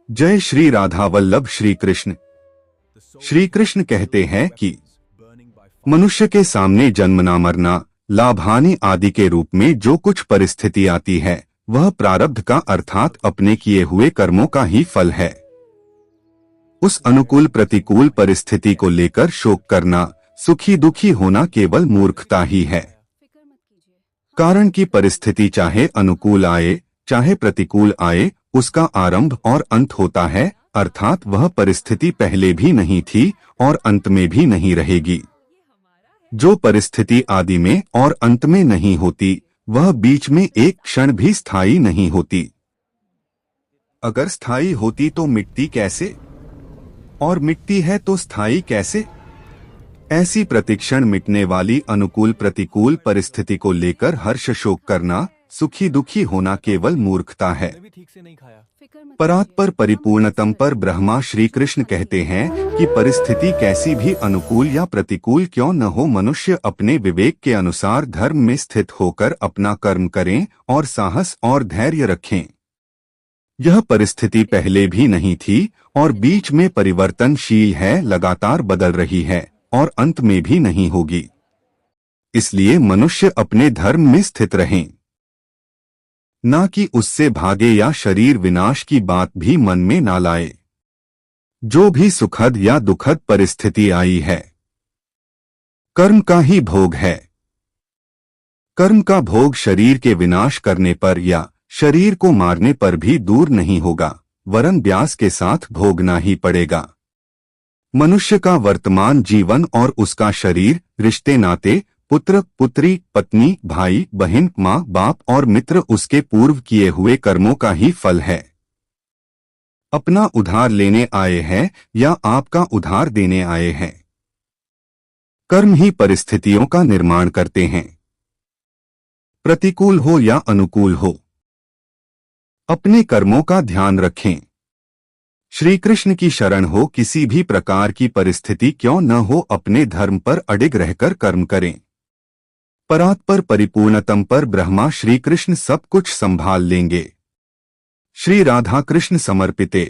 जय श्री राधा वल्लभ श्री कृष्ण। श्री कृष्ण कहते हैं कि मनुष्य के सामने जन्मना मरना, लाभ हानि आदि के रूप में जो कुछ परिस्थिति आती है वह प्रारब्ध का अर्थात अपने किए हुए कर्मों का ही फल है। उस अनुकूल प्रतिकूल परिस्थिति को लेकर शोक करना, सुखी दुखी होना केवल मूर्खता ही है। कारण की परिस्थिति चाहे अनुकूल आए चाहे प्रतिकूल आए, उसका आरंभ और अंत होता है, अर्थात वह परिस्थिति पहले भी नहीं थी और अंत में भी नहीं रहेगी। जो परिस्थिति आदि में और अंत में नहीं होती वह बीच में एक क्षण भी स्थायी नहीं होती। अगर स्थायी होती तो मिटती कैसे, और मिटती है तो स्थायी कैसे? ऐसी प्रतिक्षण मिटने वाली अनुकूल प्रतिकूल परिस्थिति को लेकर हर्ष शोक करना, सुखी दुखी होना केवल मूर्खता है। परात्पर परिपूर्णतम पर ब्रह्मा श्री कृष्ण कहते हैं कि परिस्थिति कैसी भी अनुकूल या प्रतिकूल क्यों न हो, मनुष्य अपने विवेक के अनुसार धर्म में स्थित होकर अपना कर्म करें और साहस और धैर्य रखें। यह परिस्थिति पहले भी नहीं थी और बीच में परिवर्तनशील है, लगातार बदल रही है और अंत में भी नहीं होगी। इसलिए मनुष्य अपने धर्म में स्थित रहें, ना कि उससे भागे या शरीर विनाश की बात भी मन में ना लाए। जो भी सुखद या दुखद परिस्थिति आई है, कर्म का ही भोग है। कर्म का भोग शरीर के विनाश करने पर या शरीर को मारने पर भी दूर नहीं होगा, वरन ब्यास के साथ भोगना ही पड़ेगा। मनुष्य का वर्तमान जीवन और उसका शरीर, रिश्ते नाते, पुत्र पुत्री, पत्नी, भाई बहन, माँ बाप और मित्र उसके पूर्व किए हुए कर्मों का ही फल है। अपना उधार लेने आए हैं या आपका उधार देने आए हैं। कर्म ही परिस्थितियों का निर्माण करते हैं, प्रतिकूल हो या अनुकूल हो। अपने कर्मों का ध्यान रखें। श्री कृष्ण की शरण हो, किसी भी प्रकार की परिस्थिति क्यों न हो अपने धर्म पर अडिग रहकर कर्म करें। परात्पर परिपूर्णतम पर ब्रह्मा श्री कृष्ण सब कुछ संभाल लेंगे। श्री राधा कृष्ण समर्पिते।